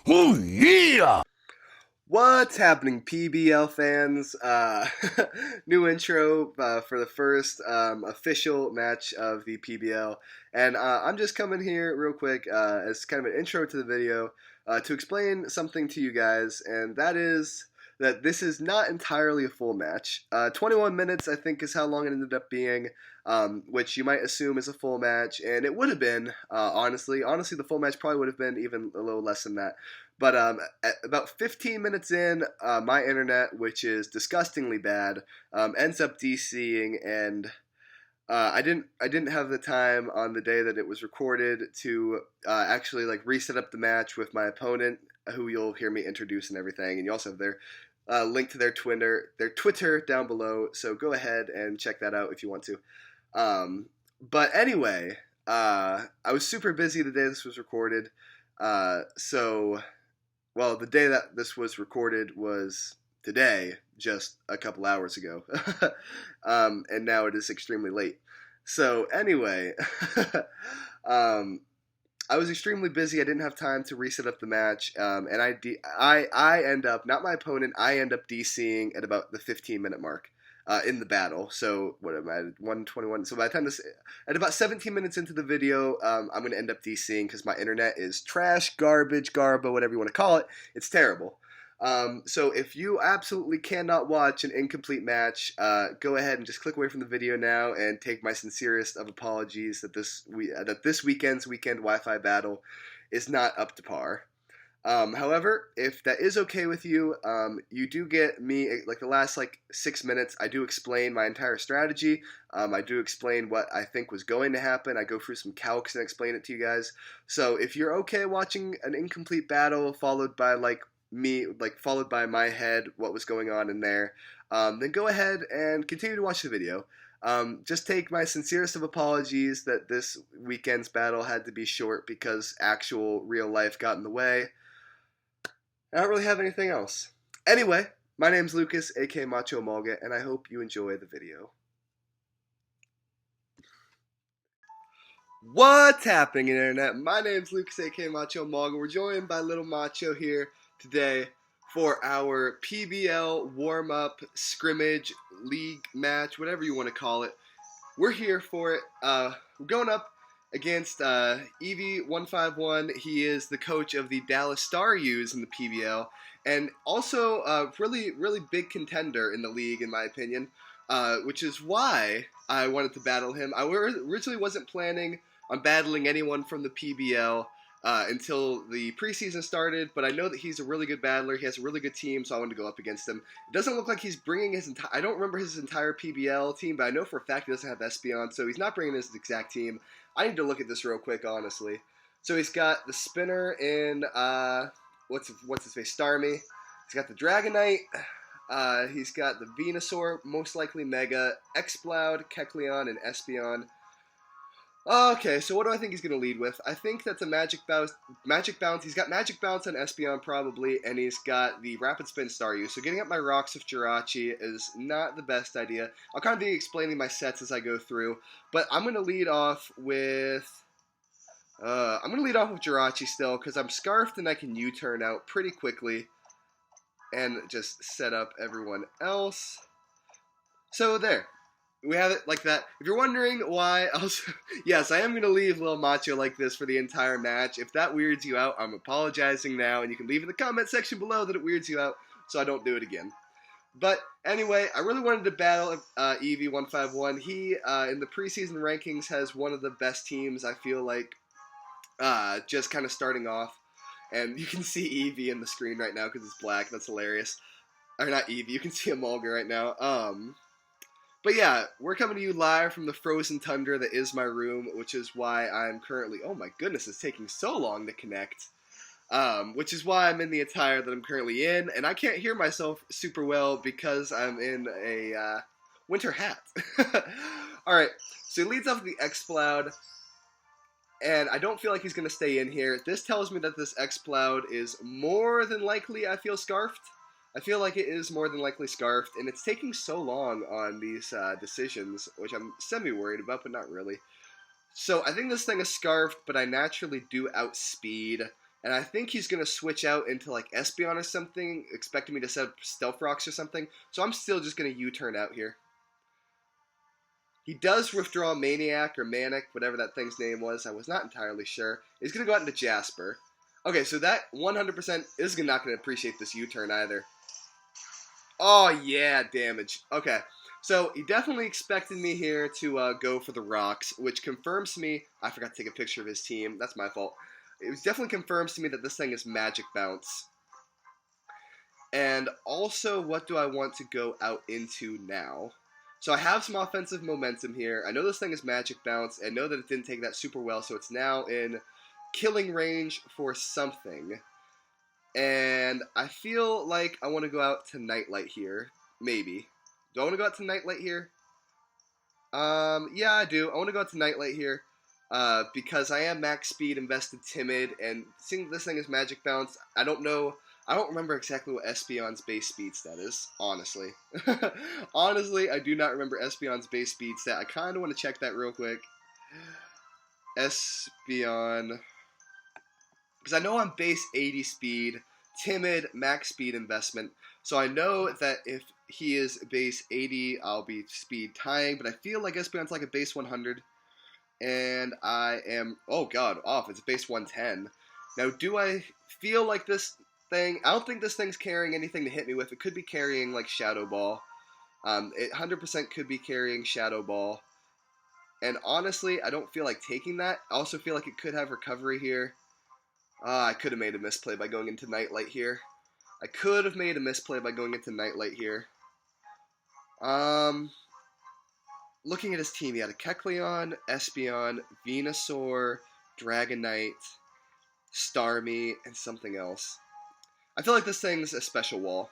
Oh yeah! What's happening, PBL fans? New intro for the first official match of the PBL. And I'm just coming here real quick as kind of an intro to the video to explain something to you guys, and that is that this is not entirely a full match. 21 minutes, I think, is how long it ended up being, which you might assume is a full match, and it would have been, honestly. Honestly, the full match probably would have been even a little less than that. But at about 15 minutes in, my internet, which is disgustingly bad, ends up DCing, and I didn't have the time on the day that it was recorded to actually like reset up the match with my opponent, who you'll hear me introduce and everything, and you also have their link to their Twitter down below. So go ahead and check that out if you want to. But anyway, I was super busy the day this was recorded, so. Well, the day that this was recorded was today, just a couple hours ago. And now it is extremely late. So anyway, I was extremely busy. I didn't have time to reset up the match, and I end up, not my opponent, I end up DCing at about the 15-minute mark. In the battle. So what am I, 121? So by the time this, at about 17 minutes into the video, I'm going to end up DCing because my internet is trash, garbage, garbo, whatever you want to call it. It's terrible. So if you absolutely cannot watch an incomplete match, go ahead and just click away from the video now and take my sincerest of apologies that this weekend's weekend Wi-Fi battle is not up to par. However, if that is okay with you, you do get me, like the last 6 minutes, I do explain my entire strategy. I do explain what I think was going to happen. I go through some calcs and explain it to you guys. So if you're okay watching an incomplete battle followed by followed by my head, what was going on in there, then go ahead and continue to watch the video. Just take my sincerest of apologies that this weekend's battle had to be short because actual real life got in the way. I don't really have anything else. Anyway, my name's Lucas, aka Macho Emolga, and I hope you enjoy the video. What's happening, Internet? My name's Lucas, aka Macho Emolga. We're joined by Little Macho here today for our PBL warm-up, scrimmage, league match, whatever you want to call it. We're here for it. We're going up against Evie151. He is the coach of the Dallas Star U's in the PBL, and also a really, really big contender in the league, in my opinion, which is why I wanted to battle him. I originally wasn't planning on battling anyone from the PBL until the preseason started, but I know that he's a really good battler. He has a really good team, so I wanted to go up against him. It doesn't look like he's bringing his entire... I don't remember his entire PBL team, but I know for a fact he doesn't have Espeon, so he's not bringing his exact team. I need to look at this real quick, honestly. So he's got the Spinner in, what's his face, Starmie. He's got the Dragonite. He's got the Venusaur, most likely Mega, Exploud, Kecleon, and Espeon. Okay, so what do I think he's going to lead with? I think that's a Magic Bounce. He's got Magic Bounce on Espeon probably, and he's got the Rapid Spin Staryu. So getting up my rocks with Jirachi is not the best idea. I'll kind of be explaining my sets as I go through, but I'm going to lead off with... Jirachi still, because I'm Scarfed and I can U-turn out pretty quickly and just set up everyone else. So there. We have it like that. If you're wondering why, yes, I am going to leave Lil Macho like this for the entire match. If that weirds you out, I'm apologizing now, and you can leave in the comment section below that it weirds you out so I don't do it again. But anyway, I really wanted to battle Evie151. He, in the preseason rankings, has one of the best teams, I feel like, just kind of starting off. And you can see Eevee in the screen right now because it's black. That's hilarious. Or not Eevee, you can see Emolga right now. But yeah, we're coming to you live from the frozen tundra that is my room, which is why I'm currently... Oh my goodness, it's taking so long to connect. Which is why I'm in the attire that I'm currently in, and I can't hear myself super well because I'm in a winter hat. Alright, so he leads off with the Exploud, and I don't feel like he's going to stay in here. This tells me that this Exploud is more than likely, I feel, Scarfed. I feel like it is more than likely Scarfed, and it's taking so long on these decisions, which I'm semi-worried about, but not really. So I think this thing is Scarfed, but I naturally do outspeed And I think he's going to switch out into like Espeon or something, expecting me to set up Stealth Rocks or something. So I'm still just going to U-turn out here. He does withdraw Maniac or Manic, whatever that thing's name was. I was not entirely sure. He's going to go out into Jasper. Okay, so that 100% is not going to appreciate this U-turn either. Oh, yeah, damage. Okay, so he definitely expected me here to go for the rocks, which confirms to me... I forgot to take a picture of his team. That's my fault. It definitely confirms to me that this thing is Magic Bounce. And also, what do I want to go out into now? So I have some offensive momentum here. I know this thing is Magic Bounce. I know that it didn't take that super well, so it's now in killing range for something. And I feel like I want to go out to Nightlight here. Maybe. Do I want to go out to Nightlight here? Yeah, I do. I want to go out to Nightlight here. Because I am max speed invested timid, and seeing this thing is Magic Bounce, I don't know. I don't remember exactly what Espeon's base speed stat is, honestly. Honestly, I do not remember Espeon's base speed stat. I kind of want to check that real quick. Espeon. Because I know I'm base 80 speed, timid, max speed investment. So I know that if he is base 80, I'll be speed tying. But I feel like Espeon's like a base 100. And I am, oh god, off. It's a base 110. Now, do I feel like this thing... I don't think this thing's carrying anything to hit me with. It could be carrying, like, Shadow Ball. It 100% could be carrying Shadow Ball. And honestly, I don't feel like taking that. I also feel like it could have recovery here. I could have made a misplay by going into Nightlight here. I could have made a misplay by going into Nightlight here. Looking at his team, he had a Kecleon, Espeon, Venusaur, Dragonite, Starmie, and something else. I feel like this thing's a special wall,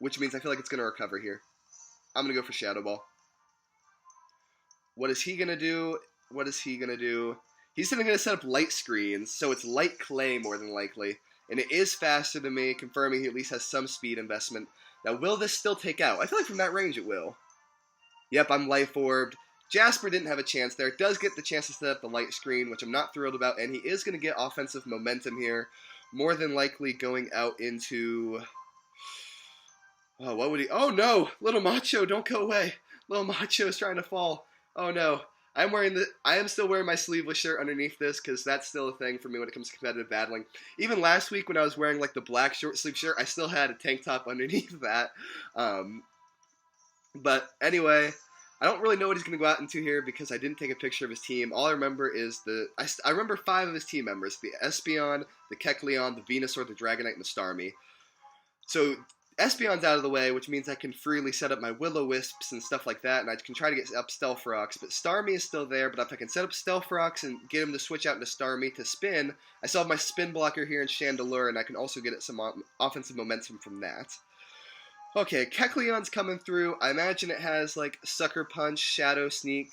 which means I feel like it's going to recover here. I'm going to go for Shadow Ball. What is he going to do? What is he going to do? He's going to set up Light Screens, so it's Light Clay more than likely. And it is faster than me, confirming he at least has some speed investment. Now, will this still take out? I feel like from that range it will. Yep, I'm Life Orbed. Jasper didn't have a chance there. Does get the chance to set up the Light Screen, which I'm not thrilled about, and he is going to get offensive momentum here. More than likely going out into... Oh, what would he... Oh, no! Little Macho, don't go away. Little Macho is trying to fall. Oh, no. I am still wearing my sleeveless shirt underneath this, because that's still a thing for me when it comes to competitive battling. Even last week when I was wearing, like, the black short sleeve shirt, I still had a tank top underneath that. But anyway, I don't really know what he's going to go out into here because I didn't take a picture of his team. All I remember is I remember 5 of his team members: the Espeon, the Kecleon, the Venusaur, the Dragonite, and the Starmie. So Espeon's out of the way, which means I can freely set up my Will-O-Wisps and stuff like that, and I can try to get up Stealth Rocks. But Starmie is still there, but if I can set up Stealth Rocks and get him to switch out into Starmie to spin, I still have my spin blocker here in Chandelure, and I can also get it some offensive momentum from that. Okay, Kecleon's coming through. I imagine it has, like, Sucker Punch, Shadow Sneak,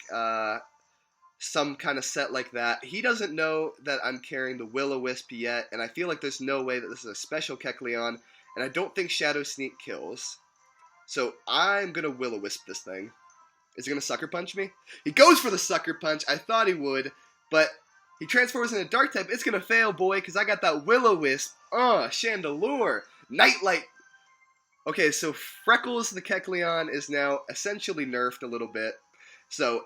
some kind of set like that. He doesn't know that I'm carrying the Will-O-Wisp yet, and I feel like there's no way that this is a special Kecleon, and I don't think Shadow Sneak kills. So I'm going to Will-O-Wisp this thing. Is he going to Sucker Punch me? He goes for the Sucker Punch. I thought he would, but he transforms into Dark type. It's going to fail, boy, because I got that Will-O-Wisp. Chandelure. Nightlight. Okay, so Freckles the Kecleon is now essentially nerfed a little bit. So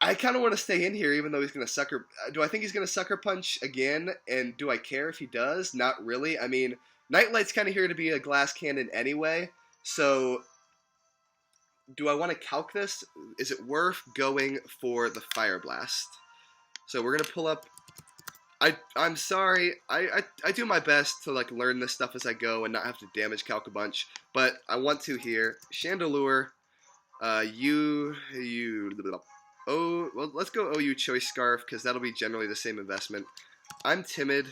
I kind of want to stay in here even though he's going to Sucker... Do I think he's going to Sucker Punch again? And do I care if he does? Not really. I mean, Nightlight's kind of here to be a glass cannon anyway. So do I want to calc this? Is it worth going for the Fire Blast? So we're going to pull up... I'm sorry, I do my best to, like, learn this stuff as I go and not have to damage calc a bunch, but I want to here. Chandelure, well, let's go OU Choice Scarf, because that'll be generally the same investment. I'm timid,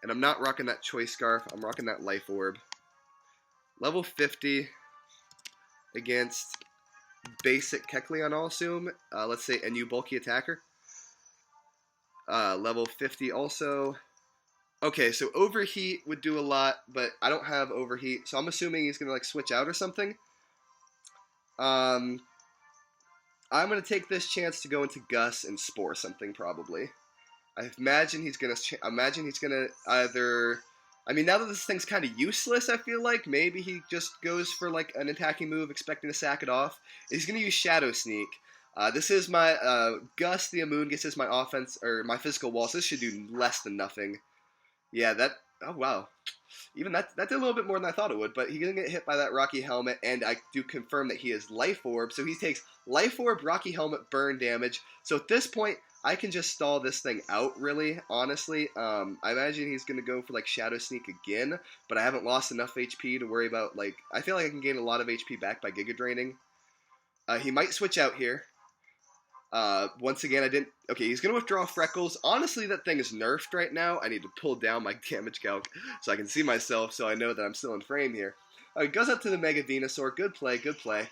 and I'm not rocking that Choice Scarf, I'm rocking that Life Orb. Level 50 against basic Kecleon, I'll assume. Let's say NU Bulky Attacker. Level 50 also. Okay, so Overheat would do a lot, but I don't have Overheat, so I'm assuming he's going to, like, switch out or something. I'm going to take this chance to go into Gus and Spore something, probably. I imagine he's gonna either. I mean, now that this thing's kind of useless, I feel like maybe he just goes for like an attacking move, expecting to sack it off. He's gonna use Shadow Sneak. This is my Gus the Amoongus is my offense or my physical wall. So this should do less than nothing. Yeah, that. Oh wow. Even that did a little bit more than I thought it would, but he's going to get hit by that Rocky Helmet, and I do confirm that he is Life Orb, so he takes Life Orb, Rocky Helmet, burn damage. So at this point, I can just stall this thing out, really, honestly. I imagine he's going to go for, like, Shadow Sneak again, but I haven't lost enough HP to worry about, like, I feel like I can gain a lot of HP back by Giga Draining. He might switch out here. Once again, I didn't... Okay, he's going to withdraw Freckles. Honestly, that thing is nerfed right now. I need to pull down my damage calc so I can see myself so I know that I'm still in frame here. Alright, goes up to the Mega Venusaur. Good play, good play.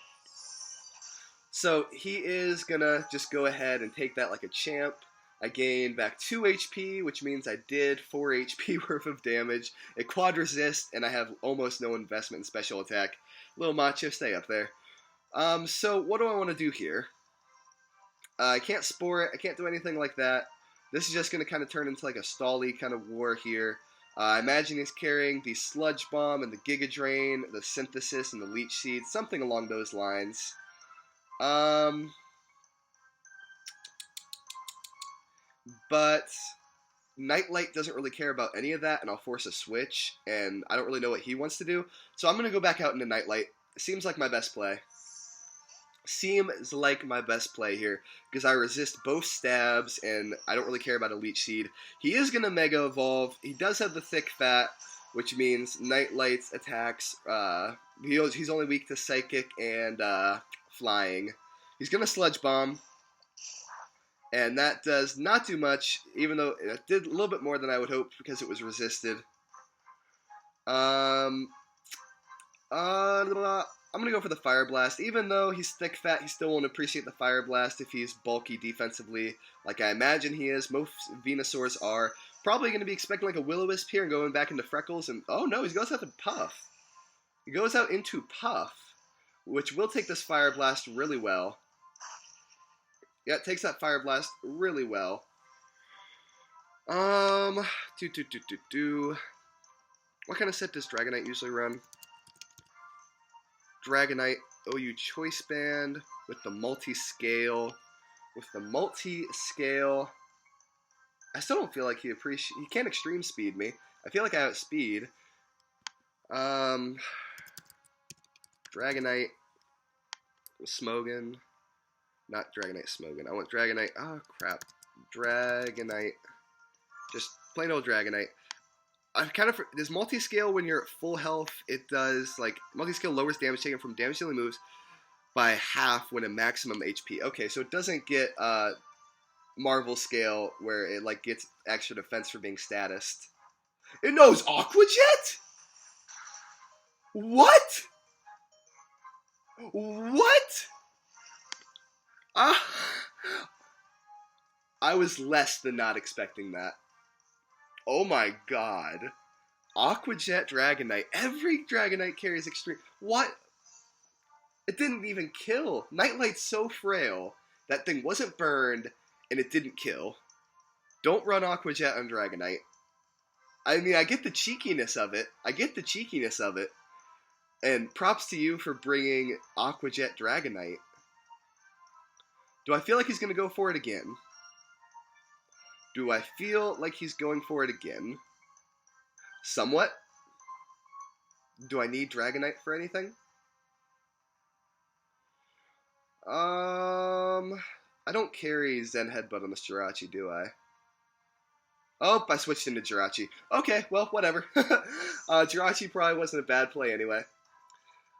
So, he is going to just go ahead and take that like a champ. I gained back 2 HP, which means I did 4 HP worth of damage. It quad resist, and I have almost no investment in special attack. Little Macho, stay up there. So, what do I want to do here? I can't Spore it. I can't do anything like that. This is just going to kind of turn into like a stally kind of war here. I imagine he's carrying the Sludge Bomb and the Giga Drain, the Synthesis and the Leech Seed, something along those lines. But Nightlight doesn't really care about any of that, and I'll force a switch, and I don't really know what he wants to do. So I'm going to go back out into Nightlight. Seems like my best play. Seems like my best play here, because I resist both stabs, and I don't really care about a Leech Seed. He is going to Mega Evolve. He does have the Thick Fat, which means Nightlight's attacks, he's only weak to Psychic and Flying. He's going to Sludge Bomb, and that does not do much, even though it did a little bit more than I would hope, because it was resisted. I'm going to go for the Fire Blast. Even though he's thick fat, he still won't appreciate the Fire Blast if he's bulky defensively, like I imagine he is. Most Venusaurs are. Probably going to be expecting like a Will-O-Wisp here and going back into Freckles. And oh no, he goes out to Puff. He goes out into Puff, which will take this Fire Blast really well. Yeah, it takes that Fire Blast really well. What kind of set does Dragonite usually run? Dragonite, OU Choice Band with the multi-scale. I still don't feel like he can't extreme speed me. I feel like I outspeed. Dragonite, Smogon. Not Dragonite, Smogon. I want Dragonite. Oh, crap. Dragonite. Just plain old Dragonite. Does multi-scale when you're at full health, it does, like, multi-scale lowers damage taken from damage dealing moves by half when at maximum HP. Okay, so it doesn't get, Marvel scale where it, like, gets extra defense for being statused. It knows Aqua Jet? What? What? I was less than not expecting that. Oh my god. Aqua Jet Dragonite. Every Dragonite carries extreme. What? It didn't even kill. Nightlight's so frail. That thing wasn't burned, and it didn't kill. Don't run Aqua Jet on Dragonite. I mean, I get the cheekiness of it. And props to you for bringing Aqua Jet Dragonite. Do I feel like he's going to go for it again? Do I feel like he's going for it again? Somewhat. Do I need Dragonite for anything? I don't carry Zen Headbutt on this Jirachi, do I? Oh, I switched into Jirachi. Okay, well, whatever. Jirachi probably wasn't a bad play anyway.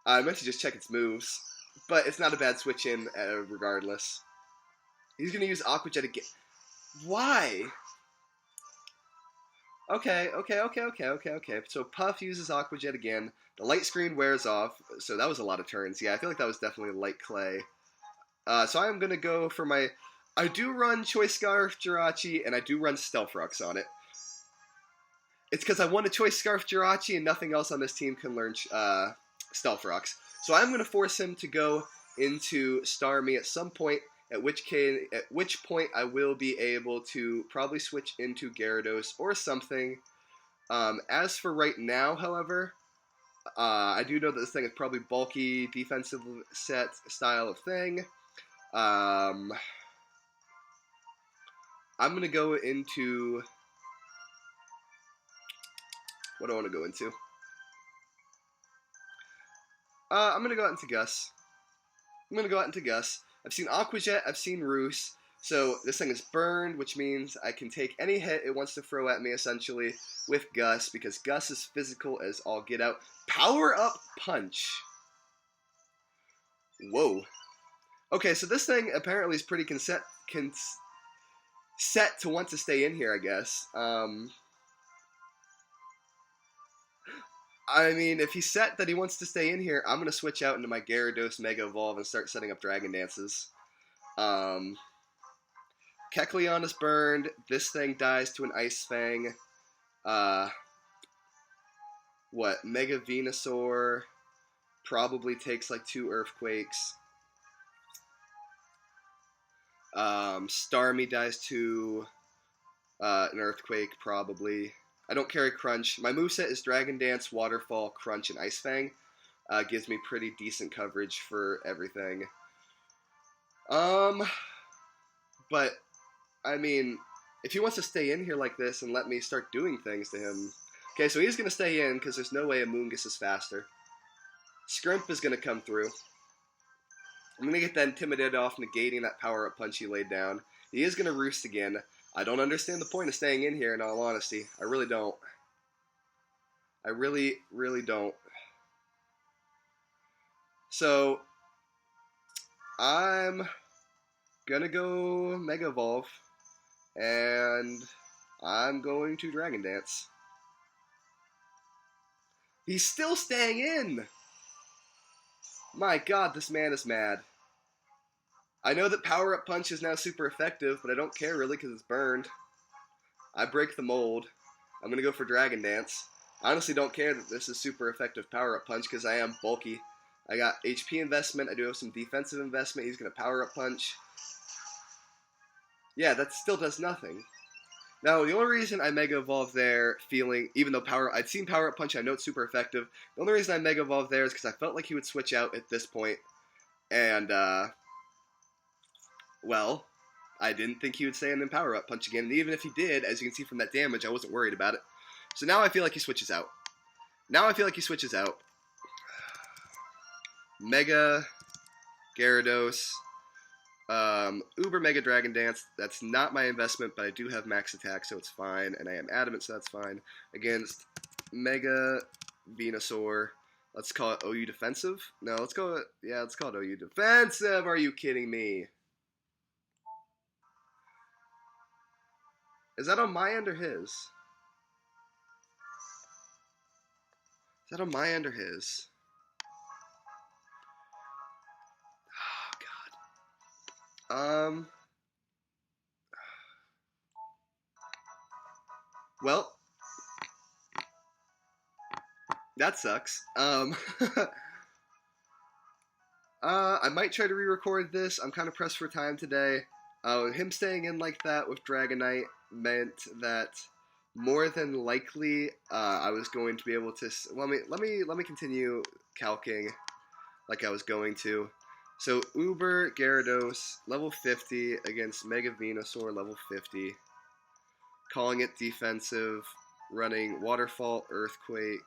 I meant to just check its moves, but it's not a bad switch in regardless. He's going to use Aqua Jet again. Why? Okay. So Puff uses Aqua Jet again. The light screen wears off, so that was a lot of turns. Yeah, I feel like that was definitely light clay. So I'm going to go for my... I do run Choice Scarf Jirachi, and I do run Stealth Rocks on it. It's because I want a Choice Scarf Jirachi, and nothing else on this team can learn Stealth Rocks. So I'm going to force him to go into Starmie at some point. At which point I will be able to probably switch into Gyarados or something. As for right now, however, I do know that this thing is probably bulky, defensive set style of thing. I'm gonna go into, what do I want to go into? I'm gonna go out into Gus. I've seen Aqua Jet, I've seen Roos, so this thing is burned, which means I can take any hit it wants to throw at me, essentially, with Gus, because Gus is physical as all get out. Power Up Punch! Whoa. Okay, so this thing apparently is pretty set to want to stay in here, I guess. I mean, if he's set that he wants to stay in here, I'm going to switch out into my Gyarados Mega Evolve and start setting up Dragon Dances. Kecleon is burned. This thing dies to an Ice Fang. Mega Venusaur probably takes like 2 Earthquakes. Starmie dies to an Earthquake, probably. I don't carry Crunch. My moveset is Dragon Dance, Waterfall, Crunch, and Ice Fang. Gives me pretty decent coverage for everything. But, I mean, if he wants to stay in here like this and let me start doing things to him... Okay, so he's going to stay in, because there's no way Amoonguss is faster. Scrimp is going to come through. I'm going to get that Intimidate off, negating that Power-Up Punch he laid down. He is going to Roost again. I don't understand the point of staying in here, in all honesty. I really don't. I really, really don't. So, I'm gonna go Mega Evolve, and I'm going to Dragon Dance. He's still staying in! My god, this man is mad. I know that Power Up Punch is now super effective, but I don't care really because it's burned. I break the mold. I'm going to go for Dragon Dance. I honestly don't care that this is super effective Power Up Punch because I am bulky. I got HP investment. I do have some defensive investment. He's going to Power Up Punch. Yeah, that still does nothing. Now, the only reason I Mega Evolve there, even though I'd seen Power Up Punch, I know it's super effective. The only reason I Mega Evolve there is because I felt like he would switch out at this point. And, well, I didn't think he would stay in and Power Up Punch again, and even if he did, as you can see from that damage, I wasn't worried about it. So now I feel like he switches out. Mega Gyarados, Uber Mega Dragon Dance. That's not my investment, but I do have max attack, so it's fine, and I am adamant, so that's fine. Against Mega Venusaur. Let's call it OU Defensive. No, let's call it OU Defensive. Are you kidding me? Is that on my end or his? Is that on my end or his? Oh, God. Well, that sucks. I might try to re-record this. I'm kind of pressed for time today. Him staying in like that with Dragonite meant that more than likely I was going to be able to. Let me continue calcing like I was going to. So Uber Gyarados level 50 against Mega Venusaur level 50, calling it defensive, running Waterfall, Earthquake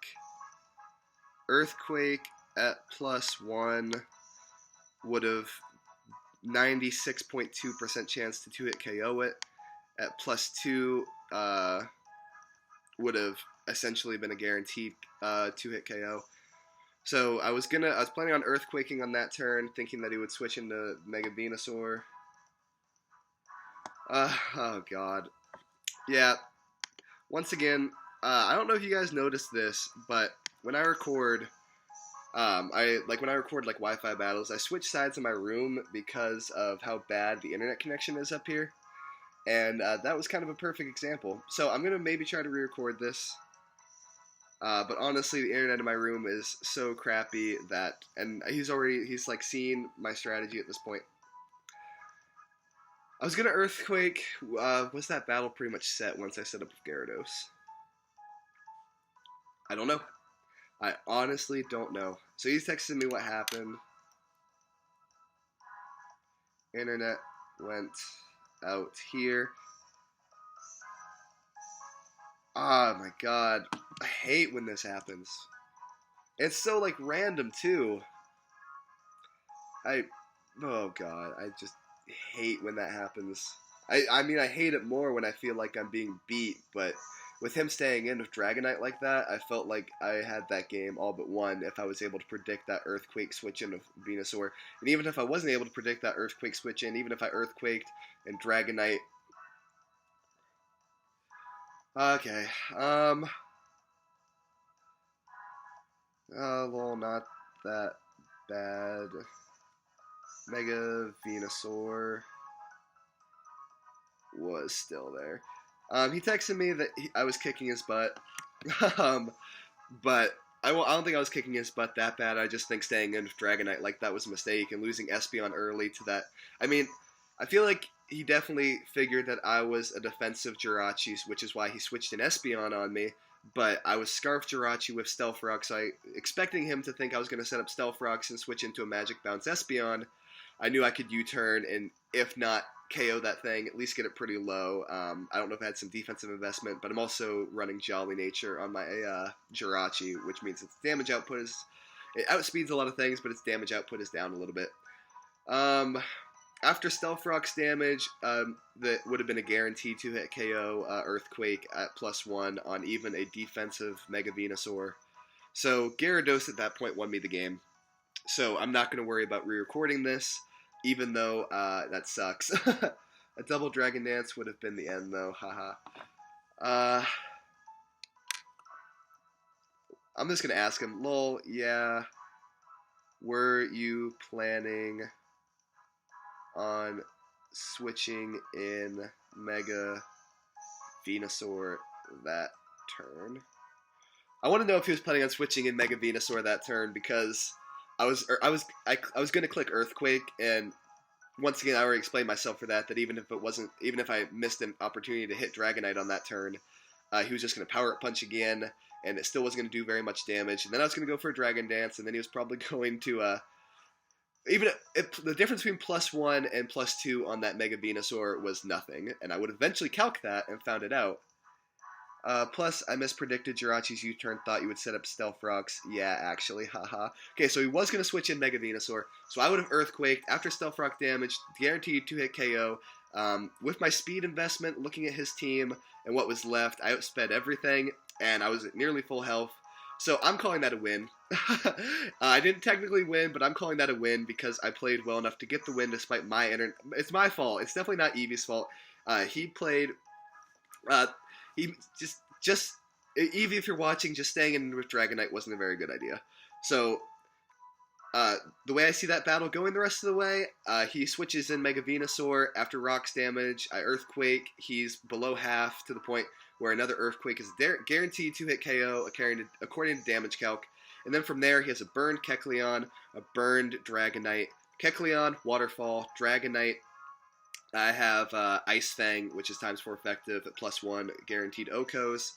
at +1 would have 96.2% chance to 2-hit KO it. At +2, would have essentially been a guaranteed 2-hit KO. So I was planning on Earthquaking on that turn, thinking that he would switch into Mega Venusaur. Oh god. Yeah. Once again, I don't know if you guys noticed this, but when I record, when I record like Wi-Fi battles, I switch sides in my room because of how bad the internet connection is up here. And that was kind of a perfect example. So I'm going to maybe try to re-record this. But honestly, the internet in my room is so crappy that... And he's like seen my strategy at this point. I was gonna Earthquake. Was that battle pretty much set once I set up with Gyarados? I don't know. I honestly don't know. So he's texting me what happened. Internet went out here. Oh my god. I hate when this happens. It's so like random too. Oh god, I just hate when that happens. I mean, I hate it more when I feel like I'm being beat, but with him staying in with Dragonite like that, I felt like I had that game all but won if I was able to predict that Earthquake switch in with Venusaur. And even if I wasn't able to predict that Earthquake switch in, even if I Earthquaked and Dragonite... Okay, well, not that bad. Mega Venusaur was still there. He texted me that I was kicking his butt, but I don't think I was kicking his butt that bad. I just think staying in with Dragonite like that was a mistake, and losing Espeon early to that. I mean, I feel like he definitely figured that I was a defensive Jirachi, which is why he switched an Espeon on me. But I was Scarf Jirachi with Stealth Rock, so expecting him to think I was going to set up Stealth Rocks and switch into a Magic Bounce Espeon. I knew I could U-turn, and if not KO that thing, at least get it pretty low. I don't know if I had some defensive investment, but I'm also running Jolly Nature on my Jirachi, which means its damage output is... It outspeeds a lot of things, but its damage output is down a little bit. After Stealth Rock's damage, that would have been a guaranteed 2-hit KO Earthquake at +1 on even a defensive Mega Venusaur. So Gyarados at that point won me the game. So I'm not going to worry about re-recording this, even though that sucks. A double Dragon Dance would have been the end, though. Haha. I'm just going to ask him, lol, yeah, were you planning on switching in Mega Venusaur that turn? I want to know if he was planning on switching in Mega Venusaur that turn, because I was going to click Earthquake, and once again I already explained myself for that even if I missed an opportunity to hit Dragonite on that turn, he was just going to Power Up Punch again, and it still wasn't going to do very much damage. And then I was going to go for a Dragon Dance, and then he was probably going to even if the difference between +1 and +2 on that Mega Venusaur was nothing, and I would eventually calc that and found it out. Plus, I mispredicted Jirachi's U-turn, thought you would set up Stealth Rocks. Yeah, actually, haha. Okay, so he was going to switch in Mega Venusaur, so I would have Earthquaked after Stealth Rock damage, guaranteed 2-hit KO. With my speed investment, looking at his team and what was left, I outsped everything, and I was at nearly full health. So I'm calling that a win. I didn't technically win, but I'm calling that a win because I played well enough to get the win despite my internet. It's my fault. It's definitely not Eevee's fault. He played... He just Eevee, if you're watching, just staying in with Dragonite wasn't a very good idea. So, the way I see that battle going the rest of the way, he switches in Mega Venusaur. After Rock's damage, I Earthquake. He's below half to the point where another Earthquake is guaranteed 2-hit KO according to damage calc. And then from there, he has a burned Kecleon, a burned Dragonite, Kecleon, Waterfall, Dragonite. I have Ice Fang, which is ×4 effective at +1, guaranteed Okos.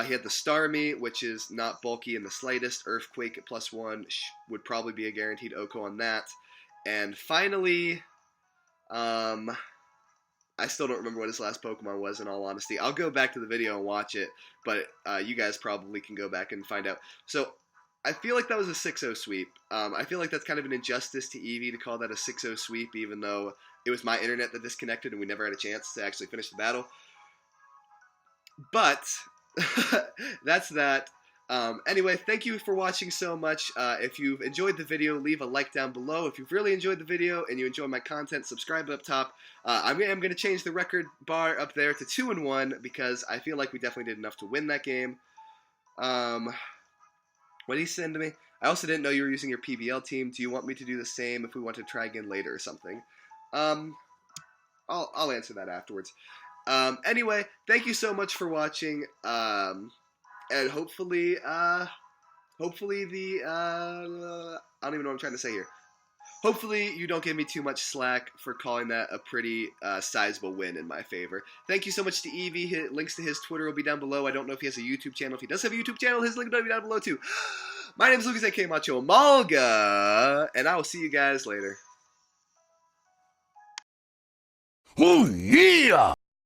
He had the Starmie, which is not bulky in the slightest. Earthquake at +1 would probably be a guaranteed Oko on that. And finally, I still don't remember what his last Pokemon was, in all honesty. I'll go back to the video and watch it, but you guys probably can go back and find out. So I feel like that was a 6-0 sweep. I feel like that's kind of an injustice to Eevee to call that a 6-0 sweep, even though it was my internet that disconnected and we never had a chance to actually finish the battle. But that's that. Anyway, thank you for watching so much. If you've enjoyed the video, leave a like down below. If you've really enjoyed the video and you enjoy my content, subscribe up top. I'm going to change the record bar up there to 2-1 because I feel like we definitely did enough to win that game. What did he send to me? I also didn't know you were using your PBL team. Do you want me to do the same if we want to try again later or something? I'll answer that afterwards. Anyway, thank you so much for watching. And hopefully the I don't even know what I'm trying to say here. hopefully you don't give me too much slack for calling that a pretty sizable win in my favor. Thank you so much to Evie. Links to his Twitter will be down below. I don't know if he has a YouTube channel. If he does have a YouTube channel, his link will be down below too. My name is Lucas, aka Macho Emolga, and I will see you guys later. Oh yeah!